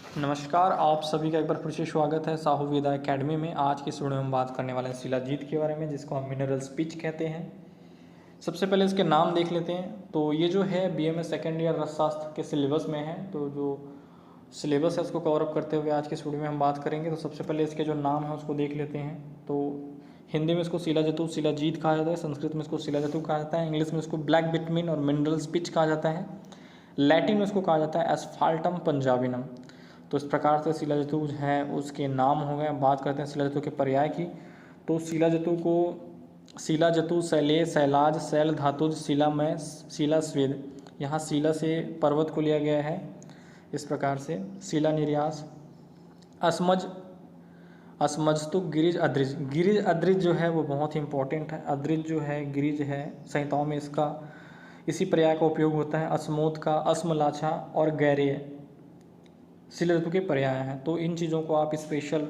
नमस्कार, आप सभी का एक बार फिर से स्वागत है साहू वेदा एकेडमी में। आज की इस वीडियो में हम बात करने वाले हैं शिलाजीत के बारे में, जिसको हम मिनरल पिच कहते हैं। सबसे पहले इसके नाम देख लेते हैं। तो ये जो है बीएमए सेकेंड ईयर रसशास्त्र के सिलेबस में है। तो जो सिलेबस है उसको कवर अप करते हुए आज की इस वीडियो में हम बात करेंगे। तो सबसे पहले इसके जो नाम है उसको देख लेते हैं। तो हिंदी में इसको शिलाजतु शिलाजीत कहा जाता है, संस्कृत में इसको शिलाजतु कहा जाता है, इंग्लिश में इसको ब्लैक बिटमीन और मिनरल पिच कहा जाता है, लैटिन में इसको कहा जाता है एस्फाल्टम पंजाबिनम। तो इस प्रकार से शिलाजतु है उसके नाम हो गए। बात करते हैं शिलाजतु के पर्याय की। तो शिलाजतु को शिलाजतु, शैलेश, शैलाज, शैल धातुज, शिलामय, शिला स्वेद। यहाँ शिला से पर्वत को लिया गया है। इस प्रकार से शिला निर्यास, असमज, असमजतु, गिरिज, अद्रिज। गिरिज अद्रिज जो है वो बहुत ही इंपॉर्टेंट है। अद्रिज जो है गिरिज है, संहिताओं में इसका इसी पर्याय का उपयोग होता है। अस्मोत का अस्मलाछा और गैरेय शिलाजतु के पर्याय हैं। तो इन चीज़ों को आप स्पेशल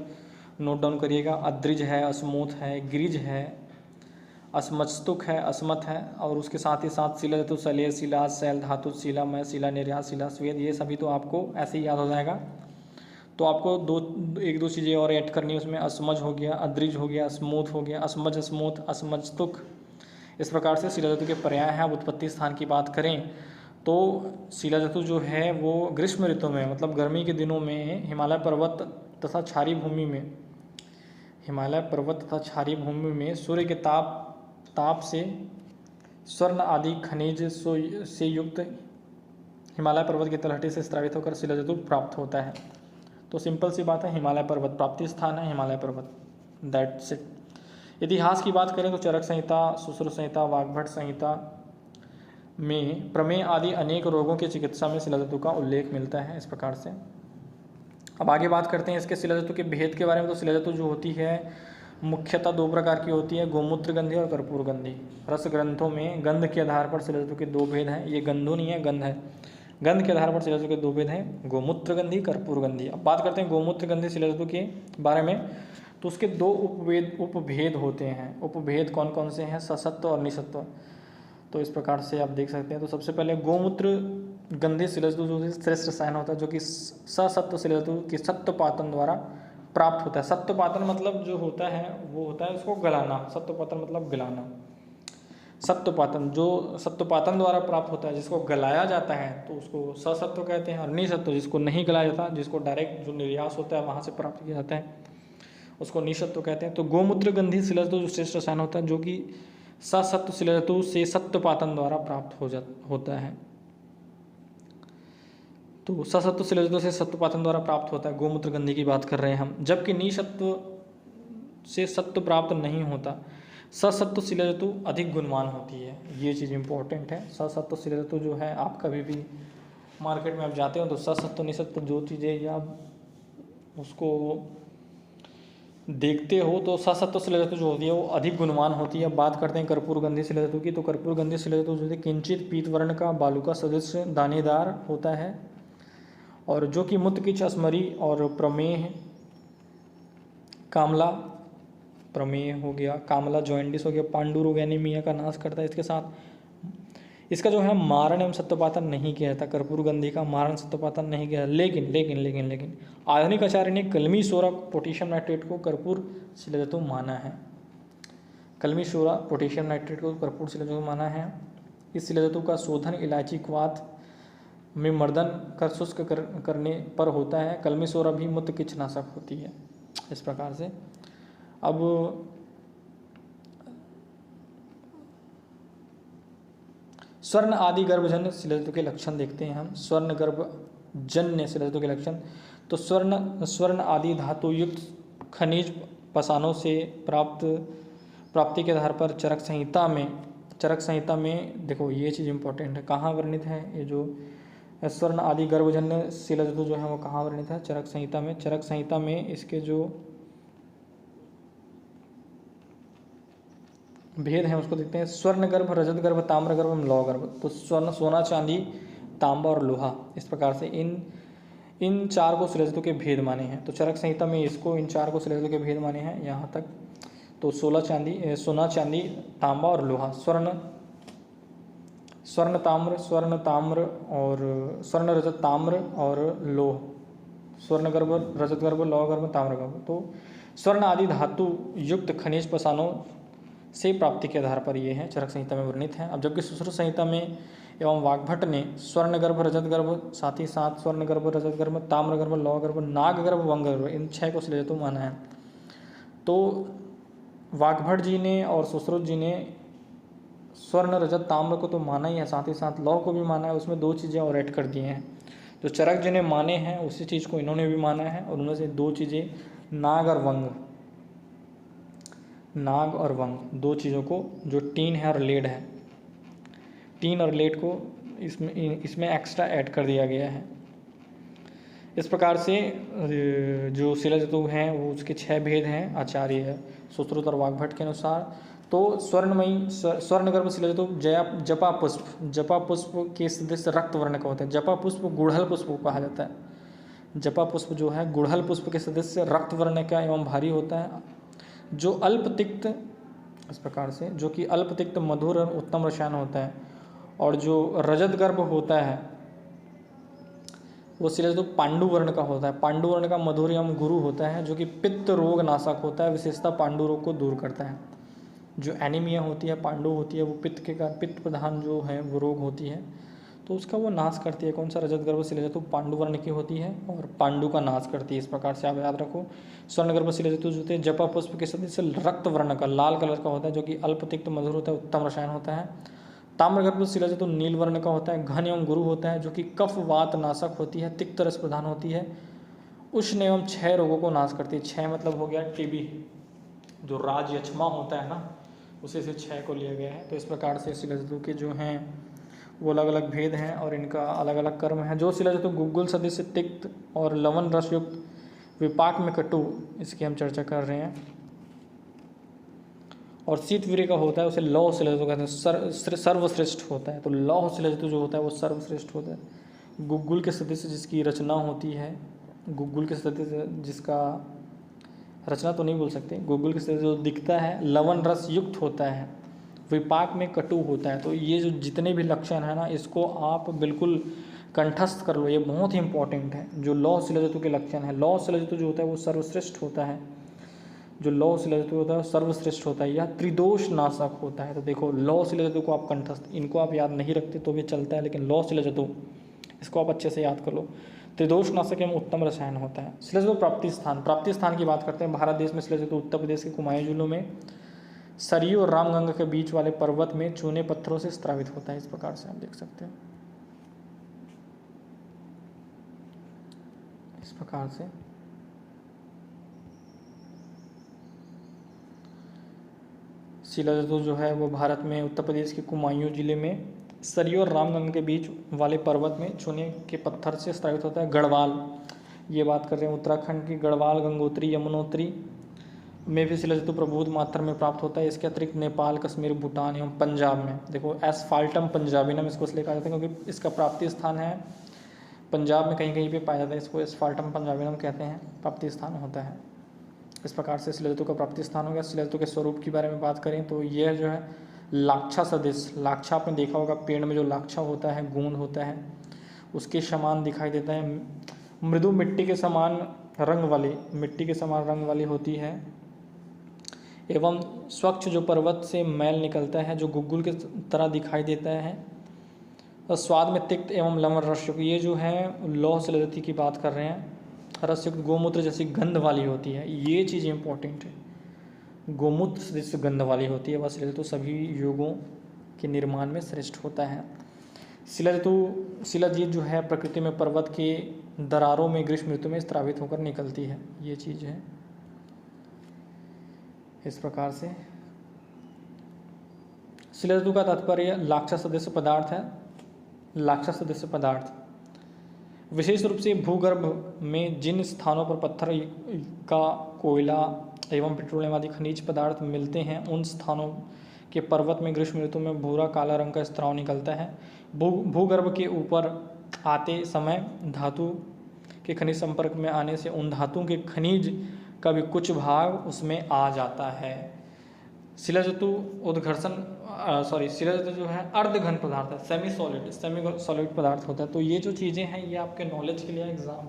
नोट डाउन करिएगा। अद्रिज है, अस्मोथ है, गिरिज है, असमस्तुक है, अस्मत है, और उसके साथ ही साथ शिलाजतु, शैलेश, शिलाज, शैल धातु, शिलामय, शिला निर्यास, शिला स्वेद, ये सभी तो आपको ऐसे ही याद हो जाएगा। तो आपको एक दो चीज़ें और ऐड करनी है उसमें। असमज हो गया, अद्रिज हो गया, अस्मोथ हो गया, असमज, अस्मोथ, असमस्तुक। इस प्रकार से शिलाजतु के पर्याय हैं। अब उत्पत्ति स्थान की बात करें तो शिलाजतु जो है वो ग्रीष्म ऋतु में, मतलब गर्मी के दिनों में हिमालय पर्वत तथा क्षारीय भूमि में, हिमालय पर्वत तथा क्षारीय भूमि में सूर्य के ताप से स्वर्ण आदि खनिज से युक्त हिमालय पर्वत की तलहटी से स्रावित होकर शिलाजतु प्राप्त होता है। तो सिंपल सी बात है, हिमालय पर्वत प्राप्ति स्थान है हिमालय पर्वत, दैट्स इट। इतिहास की बात करें तो चरक संहिता, सुश्रुत संहिता, वाग्भट संहिता में प्रमेय आदि अनेक रोगों की चिकित्सा में शिलाजतु का उल्लेख मिलता है। इस प्रकार से अब आगे बात करते हैं इसके शिलाजतु के भेद के बारे में। तो शिलाजतु जो होती है मुख्यतः दो प्रकार की होती है, गोमूत्र गंधी और कर्पूर गंधी। रस ग्रंथों में गंध के आधार पर शिलाजतु के दो भेद हैं। ये गंधु नहीं है, गंध है। गंध के आधार पर शिलाजतु के दो भेद हैं, गोमूत्र गंधी, कर्पूर गंधी। अब बात करते हैं गोमूत्र गंधी शिलाजतु के बारे में। तो उसके दो उपभेद होते हैं। उपभेद कौन कौन से हैं? ससत्व और निसत्व। तो इस प्रकार से आप देख सकते हैं। तो सबसे पहले गोमूत्र गंधी शिलाजतु जो श्रेष्ठ रसायन होता है, जो कि ससत्व शिलाजतु की सत्वपातन द्वारा प्राप्त होता है। सत्वपातन मतलब जो होता है वो होता है उसको गलाना। सत्वपातन मतलब गलाना। सत्वपातन जो सत्वपातन द्वारा प्राप्त होता है, जिसको गलाया जाता है तो उसको ससत्व कहते हैं। और निसत्व जिसको नहीं गलाया जाता, जिसको डायरेक्ट जो निर्यास होता है वहाँ से प्राप्त किया जाता है, उसको निसत्व कहते हैं। तो गोमूत्र गंधी शिलाजतु जो श्रेष्ठ रसायन होता है, जो कि ससत्व शिलाजतु से सत्वपातन द्वारा प्राप्त होता है। तो ससत्व शिलाजतु से सत्वपातन द्वारा प्राप्त होता है, गोमूत्र गंधी की बात कर रहे हैं हम। जबकि निसत्व से सत्व प्राप्त नहीं होता। ससत्व शिलाजतु अधिक गुणवान होती है, ये चीज़ इंपॉर्टेंट है। ससत्व शिलाजतु जो है, आप कभी भी मार्केट में आप जाते हो तो ससत्व निसत्व जो चीज़ें या उसको देखते हो तो ससत्व शिलाजतु जो होती है वो अधिक गुणवान होती है। अब बात करते हैं कर्पूर गंधी शिलाजतु की। तो कर्पूर गंधी शिलाजतु जो है किंचित पीतवर्ण का बालुका सदृश दानेदार होता है, और जो कि मुतकिच, अस्मरी और प्रमेह, कामला, प्रमेह हो गया, कामला, जॉइंडिस हो गया, पांडु रोग एनीमिया का नाश करता है। इसके साथ इसका जो है मारण एवं सत्वपातन नहीं किया जाता। कर्पूर गंधी का मारण सत्वपातन नहीं किया। लेकिन आधुनिक आचार्य ने कलमी सोरा पोटेशियम नाइट्रेट को कर्पूर शिलाजतु माना है। कलमी सोरा पोटेशियम नाइट्रेट को कर्पूर शिलाजतु माना है। इस शिलाजतु का शोधन इलायची क्वाथ में मर्दन कर शुष्क करने पर होता है। कलमी सोरा भी मूत्रकीचनाशक होती है। इस प्रकार से अब स्वर्ण आदि गर्भजन्य शिलाजतु के लक्षण देखते हैं हम। स्वर्ण गर्भजन्य शिलाजतु के लक्षण। तो स्वर्ण आदि धातु युक्त खनिज पसानों से प्राप्ति के आधार पर चरक संहिता में देखो ये चीज़ इंपॉर्टेंट है, कहाँ वर्णित है ये जो स्वर्ण आदि गर्भजन्य शिलाजतु जो है वो कहाँ वर्णित है? चरक संहिता में। चरक संहिता में इसके जो भेद हैं उसको देखते हैं। स्वर्ण गर्भ, रजत गर्भ, ताम्र गर्भ, लौह गर्भ। तो स्वर्ण सोना, चांदी, तांबा और लोहा। इस प्रकार से इन चार को शिलाजतु के भेद माने हैं। तो चरक संहिता में इसको इन चार को शिलाजतु के भेद माने हैं यहाँ तक। तो सोना, चांदी, तांबा और लोहा। स्वर्ण ताम्र और स्वर्ण रजत ताम्र और लोह। स्वर्ण गर्भ, रजत गर्भ, लौह गर्भ, ताम्र गर्भ। तो स्वर्ण आदि धातु युक्त खनिज पसानों से प्राप्ति के आधार पर ये हैं चरक संहिता में वर्णित हैं। अब जबकि सुश्रुत संहिता में एवं वाग्भट ने स्वर्ण गर्भ, रजत गर्भ, साथ ही साथ स्वर्ण गर्भ, रजत गर्भ, ताम्र गर्भ, लौह गर्भ, नाग गर्भ, वंग गर्भ, इन 6 को श्लेषतु माना है। तो वाग्भट जी ने और सुश्रुत जी ने स्वर्ण, रजत, ताम्र को तो माना ही है, साथ ही साथ लौह को भी माना है। उसमें 2 चीज़ें और ऐड कर दी हैं। जो चरक जी ने माने हैं उसी चीज़ को इन्होंने भी माना है, और उनमें से 2 चीज़ें नाग और वंग, नाग और वंग 2 चीज़ों को, जो टीन है और लेड है, टीन और लेड को इसमें एक्स्ट्रा ऐड कर दिया गया है। इस प्रकार से जो शिलाजतु हैं वो उसके 6 भेद हैं आचार्य सुश्रुत और वाग्भट के अनुसार। तो स्वर्णमयी स्वर्णगर्भ शिलाजतु जपा पुष्प, जपा पुष्प के सदृश रक्त वर्ण का होता है। जपा पुष्प गुड़हल पुष्प को कहा जाता है। जपा पुष्प जो है गुड़हल पुष्प के सदृश रक्त वर्ण का एवं भारी होता है, जो अल्पतिक्त, इस प्रकार से जो कि अल्पतिक्त मधुर और उत्तम रसायन होता है। और जो रजत गर्भ होता है वो शिलाजतु पांडु वर्ण का होता है। पांडु वर्ण का मधुर एवं गुरु होता है, जो कि पित्त रोग नाशक होता है, विशेषता पांडु रोग को दूर करता है। जो एनीमिया होती है, पांडु होती है, वो पित्त के कारण, पित्त प्रधान जो है वो रोग होती है, तो उसका वो नाश करती है। कौन सा? रजत गर्भ शिलाजतु पांडु वर्ण की होती है और पांडु का नाश करती है। इस प्रकार से आप याद रखो। स्वर्ण गर्भ शिलाजतु जो होते हैं जपा पुष्प के सदृश रक्त वर्ण का, लाल कलर का होता है, जो कि अल्पतिक्त मधुर होता है, उत्तम रसायन होता है। ताम्र गर्भ शिलाजतु नील वर्ण का होता है, घन एवं गुरु होता है, जो कि कफ वात नाशक होती है, तिक्त रस प्रधान होती है, उष्ण एवं 6 रोगों को नाश करती है। 6 मतलब हो गया टीबी, जो राज यक्षमा होता है ना, उसी से 6 को लिया गया है। तो इस प्रकार से शिलाजतु के जो हैं वो अलग अलग भेद हैं और इनका अलग अलग कर्म है। जो शिलाजतु गुग्गुल सदृश तिक्त और लवण रस युक्त, विपाक में कटु, इसकी हम चर्चा कर रहे हैं, और शीतवीर्य का होता है, उसे लौह शिलाजतु कहते हैं, सर्वश्रेष्ठ होता है। तो लौह शिलाजतु जो होता है वो सर्वश्रेष्ठ होता है। गुग्गुल के सदृश जिसकी रचना होती है, गुग्गुल के सदृश जिसका रचना तो नहीं बोल सकते, गुग्गुल के सदृश जो दिखता है, लवण रस युक्त होता है, विपाक में कटु होता है। तो ये जो जितने भी लक्षण है ना, इसको आप बिल्कुल कंठस्थ कर लो, ये बहुत ही इंपॉर्टेंट है। जो लौह शिलाजतु के लक्षण है, लौह शिलाजतु जो होता है वो सर्वश्रेष्ठ होता है, जो लौह शिलाजतु होता है वो सर्वश्रेष्ठ होता है, यह त्रिदोष नाशक होता है। तो देखो लौह शिलाजतु को आप कंठस्थ, इनको आप याद नहीं रखते तो भी चलता है, लेकिन लौह शिलाजतु इसको आप अच्छे से याद कर लो। त्रिदोष नाशक एवं उत्तम रसायन होता है। शिलाजतु प्राप्ति स्थान, प्राप्ति स्थान की बात करते हैं। भारत देश में शिलाजतु उत्तर प्रदेश के कुमायूं जिलों में सरयू और रामगंगा के बीच वाले पर्वत में चूने पत्थरों से स्त्रावित होता है। इस प्रकार से आप देख सकते हैं, इस प्रकार से शिलाजतु जो है वो भारत में उत्तर प्रदेश के कुमायूं जिले में सरयू और रामगंगा के बीच वाले पर्वत में चूने के पत्थर से स्त्रावित होता है। गढ़वाल, ये बात कर रहे हैं उत्तराखंड की, गढ़वाल, गंगोत्री, यमुनोत्री में भी शिलाजतु प्रभुत मात्रा में प्राप्त होता है। इसके अतिरिक्त नेपाल, कश्मीर, भूटान एवं पंजाब में, देखो एस्फाल्टम पंजाबिनम इसको इसलिए कहा जाता है क्योंकि इसका प्राप्ति स्थान है पंजाब में, कहीं कहीं पे पाया जाता है, इसको एस्फाल्टम पंजाबिनम कहते हैं, प्राप्ति स्थान होता है। इस प्रकार से शिलाजतु का प्राप्ति स्थान हो गया। शिलाजतु के स्वरूप की बारे में बात करें तो यह जो है लाक्षा सदृश, लाक्षा आपने देखा होगा पेड़ में जो लाक्षा होता है, गूंद होता है, उसके समान दिखाई देता है। मृदु मिट्टी के समान रंग वाली, मिट्टी के समान रंग वाली होती है, एवं स्वच्छ जो पर्वत से मैल निकलता है, जो गुग्गुल के तरह दिखाई देता है, और स्वाद में तिक्त एवं लवण रसयुक्त, ये जो है लौह शिलाजतु की बात कर रहे हैं। रसयुक्त गोमूत्र जैसी गंध वाली होती है, ये चीज़ इंपॉर्टेंट है, गोमूत्र जैसे गंध वाली होती है। वह शिलाजतु सभी योगों के निर्माण में श्रेष्ठ होता है। शिलाजीत जो है प्रकृति में पर्वत के दरारों में ग्रीष्म ऋतु में स्त्रावित होकर निकलती है, ये चीज़ है। इस प्रकार से शिलाजतु का तात्पर्य लाक्षा सदृश पदार्थ है। लाक्षा सदृश पदार्थ विशेष रूप से भूगर्भ में जिन स्थानों पर पत्थर का कोयला एवं पेट्रोलियम आदि खनिज पदार्थ मिलते हैं, उन स्थानों के पर्वत में ग्रीष्म ऋतु में भूरा काला रंग का स्त्राव निकलता है। भूगर्भ के ऊपर आते समय धातु के खनिज संपर्क में आने से उन धातुओं के खनिज का भी कुछ भाग उसमें आ जाता है। शिलाजतु उद्घर्षण शिलाजतु जो है अर्धघन पदार्थ है, सेमी सॉलिड पदार्थ होता है। तो ये जो चीज़ें हैं ये आपके नॉलेज के लिए एग्जाम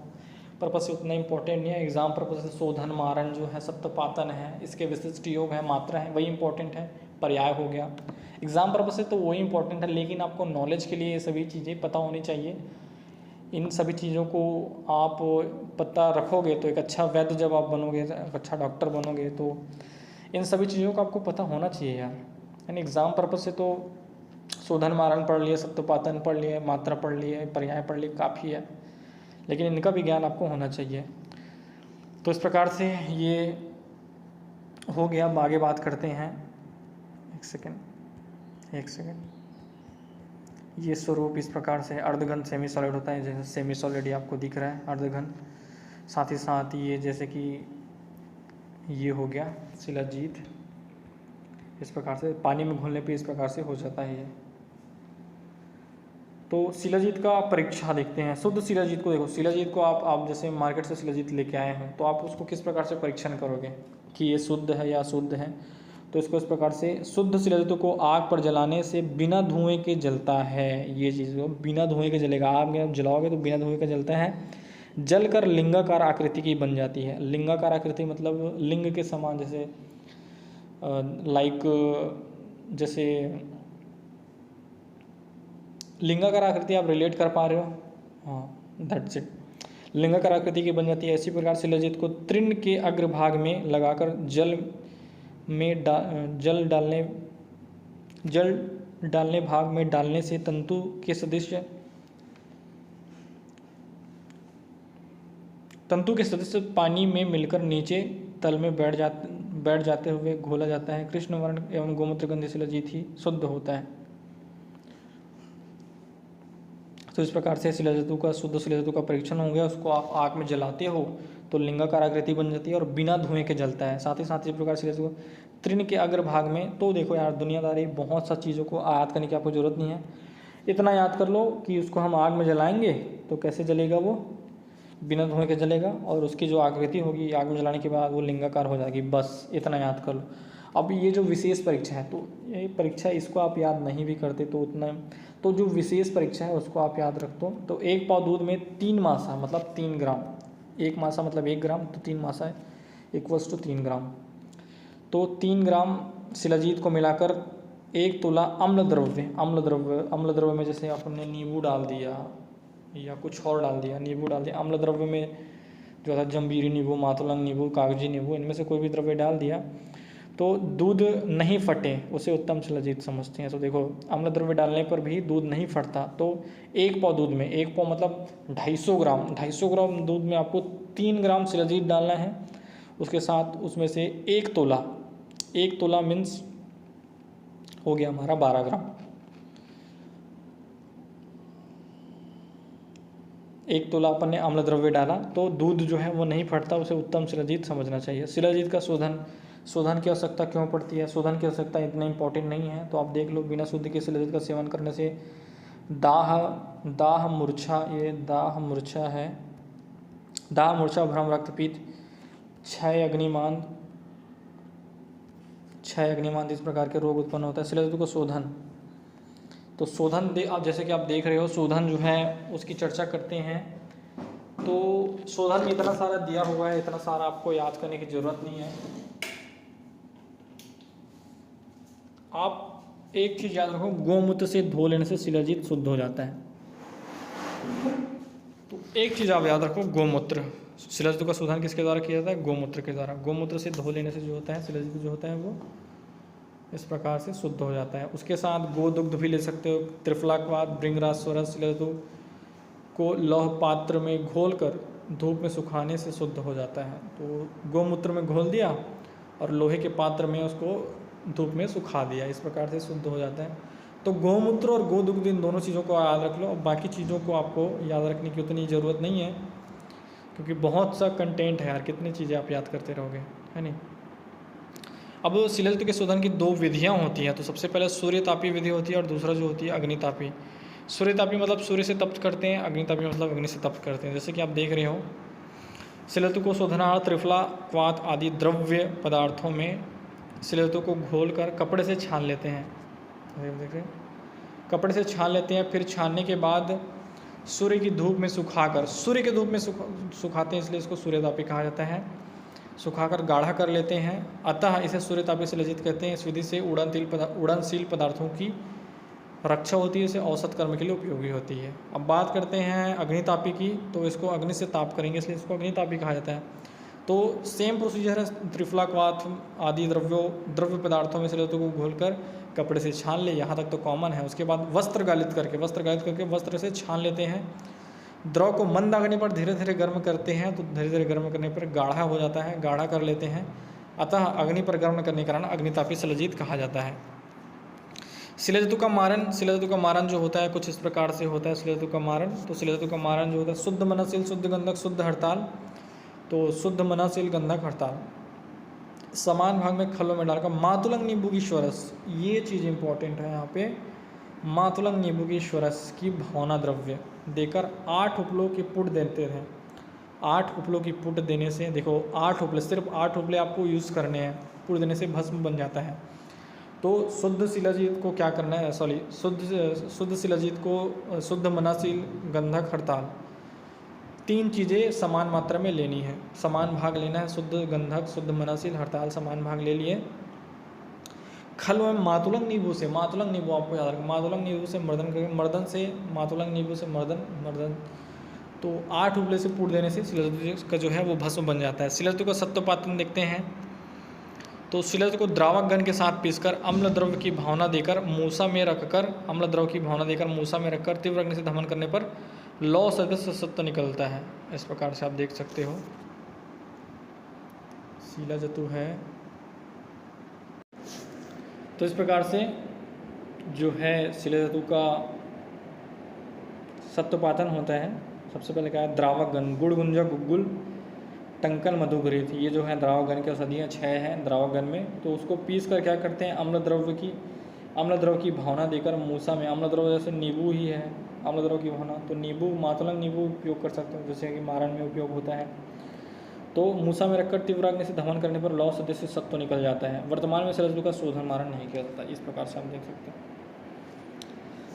पर्पज़ से उतना इंपॉर्टेंट नहीं है। एग्जाम पर्पज़ से शोधन, मारण जो है, सप्तपातन है, इसके विशिष्ट योग है, मात्रा है, वही इंपॉर्टेंट है। पर्याय हो गया, एग्जाम पर्पज़ से तो वही इंपॉर्टेंट है, लेकिन आपको नॉलेज के लिए ये सभी चीज़ें पता होनी चाहिए। इन सभी चीज़ों को आप पता रखोगे तो एक अच्छा वैद्य जब आप बनोगे, एक अच्छा डॉक्टर बनोगे, तो इन सभी चीज़ों का आपको पता होना चाहिए यार। यानी एग्ज़ाम पर्पज़ से तो शोधन, मारण पढ़ लिए, सप्तपातन पढ़ लिए, मात्रा पढ़ लिए, पर्याय पढ़ लिए, काफ़ी है, लेकिन इनका भी ज्ञान आपको होना चाहिए। तो इस प्रकार से ये हो गया। अब आगे बात करते हैं। एक सेकेंड। ये स्वरूप इस प्रकार से अर्धघन सेमी सॉलिड होता है, जैसे सेमी सॉलिड ये आपको दिख रहा है, अर्धघन। साथ ही साथ ये जैसे कि ये हो गया शिलाजीत, इस प्रकार से पानी में घुलने पे इस प्रकार से हो जाता है ये। तो शिलाजीत का परीक्षा देखते हैं। शुद्ध शिलाजीत को देखो, शिलाजीत को आप जैसे मार्केट से शिलाजीत लेके आए हैं, तो आप उसको किस प्रकार से परीक्षण करोगे कि ये शुद्ध है या अशुद्ध है। तो इसको इस प्रकार से, शुद्ध शिलाजीत को आग पर जलाने से बिना धुएं के जलता है। ये चीज़ को बिना धुएं के जलेगा, आग में आप जलाओगे तो बिना धुएं का जलता है। जलकर लिंगाकार आकृति की बन जाती है। लिंगाकार आकृति मतलब लिंग के समान, जैसे जैसे लिंगाकार आकृति आप रिलेट कर पा रहे हो, हाँ, दैट्स इट। लिंगाकार आकृति की बन जाती है। इसी प्रकार शिलाजीत को तृण के अग्रभाग में लगाकर जल डालने भाग में डालने से तंतु के सदस्य पानी में मिलकर नीचे तल में बैठ जाते हुए घोला जाता है। कृष्ण वर्ण एवं गोमूत्र गंध शिलाजीत ही शुद्ध होता है। तो इस प्रकार से शिलाजीतु का, शुद्ध शिलाजीतु का परीक्षण हो गया। उसको आप आग में जलाते हो तो लिंगाकार आकृति बन जाती है और बिना धुएं के जलता है। साथ ही साथ इस प्रकार शिलाजीतु को तृण के अग्रभाग में, तो देखो यार दुनियादारी बहुत सा चीज़ों को याद करने की आपको ज़रूरत नहीं है। इतना याद कर लो कि उसको हम आग में जलाएंगे तो कैसे जलेगा, वो बिना धुएं के जलेगा, और उसकी जो आकृति होगी आग में जलाने के बाद वो लिंगाकार हो जाएगी। बस इतना याद कर लो। अब ये जो विशेष परीक्षा है, तो ये परीक्षा, इसको आप याद नहीं भी करते तो उतना, तो जो विशेष परीक्षा है उसको आप याद रख दो। तो एक पाव दूध में 3 मासा मतलब 3 ग्राम, 1 मासा मतलब 1 ग्राम, तो 3 मासा है इक्वल्स टू 3 ग्राम। तो 3 ग्राम शिलाजीत को मिलाकर 1 तोला अम्ल द्रव्य में जैसे आपने नींबू डाल दिया या कुछ और डाल दिया, नींबू डाल दिया, अम्ल द्रव्य में जो था जम्बीरी नींबू, मातुलंग नींबू, कागजी नींबू, इनमें से कोई भी द्रव्य डाल दिया तो दूध नहीं फटे, उसे उत्तम शिलाजीत समझते हैं। तो देखो अम्ल द्रव्य डालने पर भी दूध नहीं फटता। तो 1 पाव दूध में, 1 पाव मतलब 250 ग्राम दूध में आपको 3 ग्राम शिलाजीत डालना है। उसके साथ उसमें से 1 तोला मीन्स हो गया हमारा 12 ग्राम। 1 तोला अपन ने अम्ल द्रव्य डाला तो दूध जो है वो नहीं फटता, उसे उत्तम शिलाजीत समझना चाहिए। शिलाजीत का शोधन की आवश्यकता क्यों पड़ती है? शोधन की आवश्यकता इतना इंपॉर्टेंट नहीं है, तो आप देख लो, बिना शुद्ध के शिलाजीत का सेवन करने से दाह मूर्छा, भ्रम, रक्तपीत, क्षय अग्निमांद इस प्रकार के रोग उत्पन्न होता है। शिलाजीत को शोधन, तो शोधन आप जैसे कि आप देख रहे हो, शोधन जो है उसकी चर्चा करते हैं। तो शोधन में इतना सारा दिया हुआ है, इतना सारा आपको याद करने की जरूरत नहीं है। आप एक चीज याद रखो, गोमूत्र से धो लेने से शिलाजीत शुद्ध हो जाता है। तो एक चीज आप याद रखो, गोमूत्र, शिलाजीत का शोधन किसके द्वारा किया जाता है? गोमूत्र के द्वारा। गोमूत्र से धो लेने से जो होता है शिलाजीत जो होता है वो इस प्रकार से शुद्ध हो जाता है। उसके साथ गोदुग्ध भी ले सकते हो। त्रिफलाक्वाद, भृंगराज, स्वरस शिलाजीत को लौह पात्र में घोलकर धूप में सुखाने से शुद्ध हो जाता है। तो गोमूत्र में घोल दिया और लोहे के पात्र में उसको धूप में सुखा दिया, इस प्रकार से शुद्ध हो जाता है। तो गोमूत्र और गोदुग्ध इन दोनों चीज़ों को याद रख लो। और बाकी चीज़ों को आपको याद रखने की उतनी ज़रूरत नहीं है, क्योंकि बहुत सा कंटेंट है यार, कितनी चीज़ें आप याद करते रहोगे, है नहीं। अब शिलाजीत के शोधन की 2 विधियाँ होती हैं। तो सबसे पहले सूर्यतापी विधि होती है और दूसरा जो होती है अग्नितापी। सूर्यतापी मतलब सूर्य से तप्त करते हैं, अग्नितापी मतलब अग्नि से तप्त करते हैं। जैसे कि आप देख रहे हो, शिलाजीत को शोधनार्थ त्रिफला, क्वाथ आदि द्रव्य पदार्थों में शिलाजीतों को घोलकर कपड़े से छान लेते हैं। देख रहे हैं, कपड़े से छान लेते हैं। फिर छानने के बाद सूर्य की धूप में सुखाकर, सूर्य की धूप में सुखाते हैं इसलिए इसको सूर्यतापी कहा जाता है। सुखाकर गाढ़ा कर लेते हैं, अतः इसे सूर्यतापी शिलाजीत कहते हैं। इस विधि से उड़नशील पदार्थों की रक्षा होती है, इसे औसत कर्म के लिए उपयोगी होती है। अब बात करते हैं अग्नितापी की, तो इसको अग्नि से ताप करेंगे इसलिए इसको अग्नितापी कहा जाता है। तो सेम प्रोसीजर है, त्रिफलाक्वाथ आदि द्रव्य पदार्थों में शिलाजीतों को घोलकर कपड़े से छान ले, यहाँ तक तो कॉमन है। उसके बाद वस्त्र गालित करके वस्त्र से छान लेते हैं। द्रव को मंद अग्नि पर धीरे धीरे गर्म करते हैं, तो धीरे धीरे गर्म करने पर गाढ़ा हो जाता है, गाढ़ा कर लेते हैं। अतः अग्नि पर गर्म करने के कारण अग्नितापी शिलाजीत कहा जाता है। शिलाजीतों का मारन जो होता है कुछ इस प्रकार से होता है। शिलाजीतों का मारन जो होता है, शुद्ध मननशील, शुद्ध गंधक, शुद्ध हड़ताल। तो शुद्ध मननशील, गंधक, हड़ताल समान भाग में खलों में डालकर मातुलंग नींबू की श्वरस, ये चीज़ इंपॉर्टेंट है यहाँ पे। मातुलंग नींबू की श्वरस की भावना द्रव्य देकर 8 उपलों की पुट देते हैं। 8 उपलों की पुट देने से, देखो 8 उपले, सिर्फ 8 उपले आपको यूज़ करने हैं, पुट देने से भस्म बन जाता है। तो शुद्ध शिलाजीत को क्या करना है, शुद्ध शिलाजीत को शुद्ध मननशील, गंधक, हड़ताल 3 चीज़ें समान मात्रा में लेनी है, समान भाग लेना है। शुद्ध गंधक, शुद्ध मननशील, हड़ताल समान भाग ले लिए। खल में मातुलंग नींबू से, मातुलंग नींबू आपको याद रखना, मातुलंग नींबू से मर्दन तो 8 उपले से पुट देने से शिलाजीत का जो है वो भस्म बन जाता है। शिलाजीत का सत्वपातन देखते हैं, तो शिलाजीत को द्रावक घन के साथ पीसकर अम्ल द्रव की भावना देकर मूसा में रखकर तीव्र अग्नि से दमन करने पर लौ सदस्य सत्व निकलता है। इस प्रकार से आप देख सकते हो शिलाजतु है। तो इस प्रकार से जो है शिलाजतु का सत्वपातन होता है। सबसे पहले क्या है, द्रावक घन, गुड़, गुंजा, गुग्गुल, टंकन, मधुघृत, ये जो है द्रावक घन की औषधियाँ 6 हैं द्रावक घन में। तो उसको पीस कर क्या करते हैं, अम्ल द्रव की भावना देकर मूसा में, अम्ल द्रव जैसे नींबू ही है, अम्ल द्रव की भावना, तो नींबू, मातुलंग नींबू उपयोग कर सकते हो, जैसे कि मारन में उपयोग होता है। तो मूसा में रखकर तीव्र अग्नि से दमन करने पर लौ सदस्य सत्व निकल जाता है। वर्तमान में शिलाजीतु का शोधन मारन नहीं किया जाता। इस प्रकार से आप देख सकते हैं।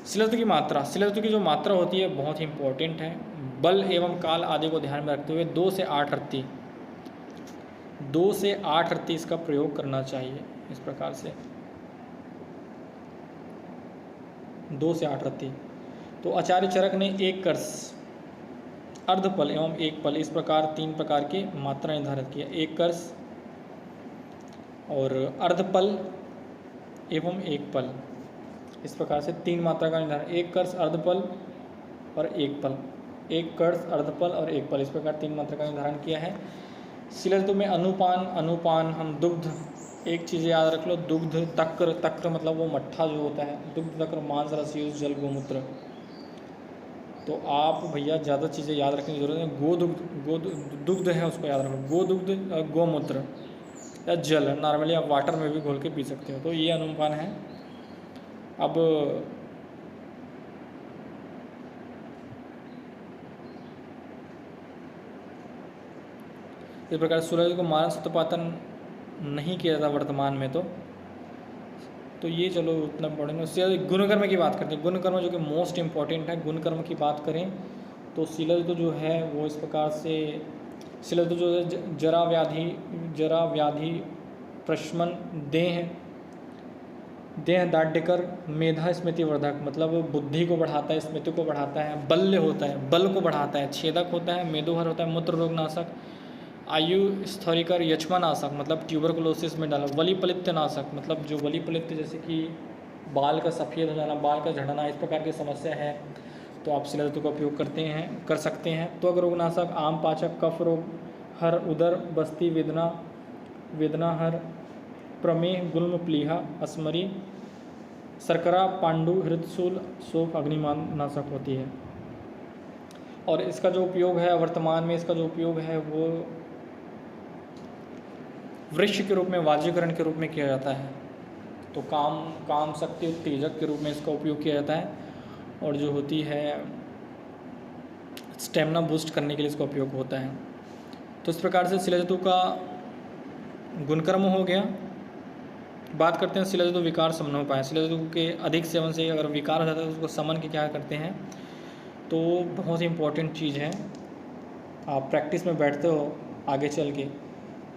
शिलाजीतु की मात्रा, शिलाजीतु की जो मात्रा होती है बहुत ही इंपॉर्टेंट है। बल एवं काल आदि को ध्यान में रखते हुए 2 से 8 रत्ती इसका प्रयोग करना चाहिए। इस प्रकार से 2 से 8 रत्ती। तो आचार्य चरक ने 1 कर्ष, अर्धपल एवं 1 पल, इस प्रकार 3 प्रकार की मात्रा निर्धारित किया। 1 कर्ष और अर्धपल एवं 1 पल, इस प्रकार से 3 मात्रा का निर्धारण। 1 कर्ष, अर्धपल और 1 पल, 1 कर्ष, अर्धपल और 1 पल, इस प्रकार 3 मात्रा का निर्धारण किया है। शिलाजीतु में अनुपान हम दुग्ध, एक चीज़ याद रख लो, दुग्ध, तक्र मतलब वो मट्ठा जो होता है, दुग्ध, तक्र, मांस, रस, यूज, जल, गोमूत्र। तो आप भैया ज़्यादा चीज़ें याद रखने की जरूरत है। दुग्ध है उसको याद रखो, गोदुग्ध, गोमूत्र या जल, नॉर्मली आप वाटर में भी घोल के पी सकते हो। तो ये अनुपान है। अब इस प्रकार शिलाजीतु को मारन सत्वपातन नहीं किया जाता वर्तमान में। तो ये चलो उतना इम्पोर्टेंट है। उससे गुणकर्म की बात करते हैं। गुणकर्म जो कि मोस्ट इम्पॉर्टेंट है। गुणकर्म की बात करें तो शिलाजीतु जो है वो इस प्रकार से, शिलाजीतु जो है जरा व्याधि प्रशमन, देह दाढ़्यकर, मेधा स्मृति वर्धक, मतलब बुद्धि को बढ़ाता है, स्मृति को बढ़ाता है, बल्य होता है, बल को बढ़ाता है, छेदक होता है, मेदोहर होता है, मूत्र रोगनाशक, आयु स्थौरीकर, यक्ष्मानाशक मतलब ट्यूबरकुलोसिस में डाला, वलिपलित्य नाशक मतलब जो वलिपलित्य जैसे कि बाल का सफ़ेद हो जाना, बाल का झड़ना, इस प्रकार की समस्या है तो आप शिलाजीतु का उपयोग कर सकते हैं। त्वक रोगनाशक, आम पाचक, कफ रोग, हर, उदर, बस्ती वेदना हर, प्रमेह, गुल्म, प्लीहा, अस्मरी, शर्करा, पांडु, हृदयशूल, शोफ, अग्निमान नाशक होती है। और इसका जो उपयोग है वर्तमान में, इसका जो उपयोग है वो वृक्ष के रूप में, वाजीकरण के रूप में किया जाता है। तो काम शक्ति उत्तेजक के रूप में इसका उपयोग किया जाता है। और जो होती है स्टेमिना बूस्ट करने के लिए इसका उपयोग होता है। तो इस प्रकार से शिलाजीतु का गुणकर्म हो गया। बात करते हैं शिलाजीतु विकार शमन उपाय। शिलाजीतु के अधिक सेवन से अगर विकार हो जाता है तो उसको शमन के क्या करते हैं, तो बहुत ही इम्पोर्टेंट चीज़ है। आप प्रैक्टिस में बैठते हो आगे चल के,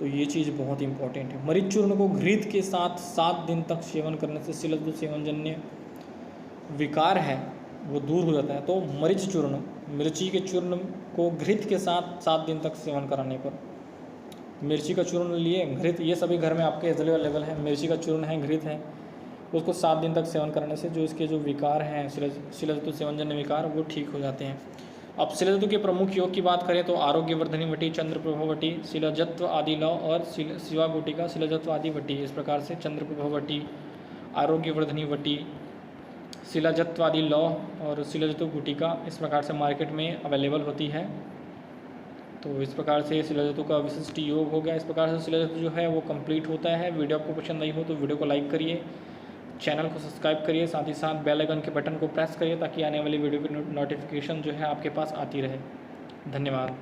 तो ये चीज़ बहुत इम्पोर्टेंट है। मरीच चूर्ण को घृत के साथ 7 दिन तक सेवन करने से शिलाजितु सेवनजन्य विकार है वो दूर हो जाता है। तो मरीच चूर्ण, मिर्ची के चूर्ण को घृत के साथ 7 दिन तक सेवन कराने पर, मिर्ची का चूर्ण लिए, घृत, ये सभी घर में आपके अवेलेबल है। मिर्ची का चूर्ण है, घृत है, उसको 7 दिन तक सेवन कराने से जो इसके जो विकार हैं शिलाजितु सेवनजन्य विकार वो ठीक हो जाते हैं। अब शिलाजितु के प्रमुख योग की बात करें तो आरोग्यवर्धनी वटी, चंद्रप्रभा वटी, शिलाजत्व आदि लव और शिवा गुटिका शिलाजत्व आदि वटी। इस प्रकार से चंद्रप्रभा वटी, आरोग्यवर्धनी वटी, शिलाजत्व आदि लौ और शिलाजत्व गुटिका इस प्रकार से मार्केट में अवेलेबल होती है। तो इस प्रकार से शिलाजितु का विशिष्ट योग हो गया। इस प्रकार से शिलाजितु जो है वो कंप्लीट होता है। वीडियो आपको पसंद आई हो तो वीडियो को लाइक करिए, चैनल को सब्सक्राइब करिए, साथ ही साथ बेल आइकन के बटन को प्रेस करिए ताकि आने वाली वीडियो की नोटिफिकेशन जो है आपके पास आती रहे। धन्यवाद।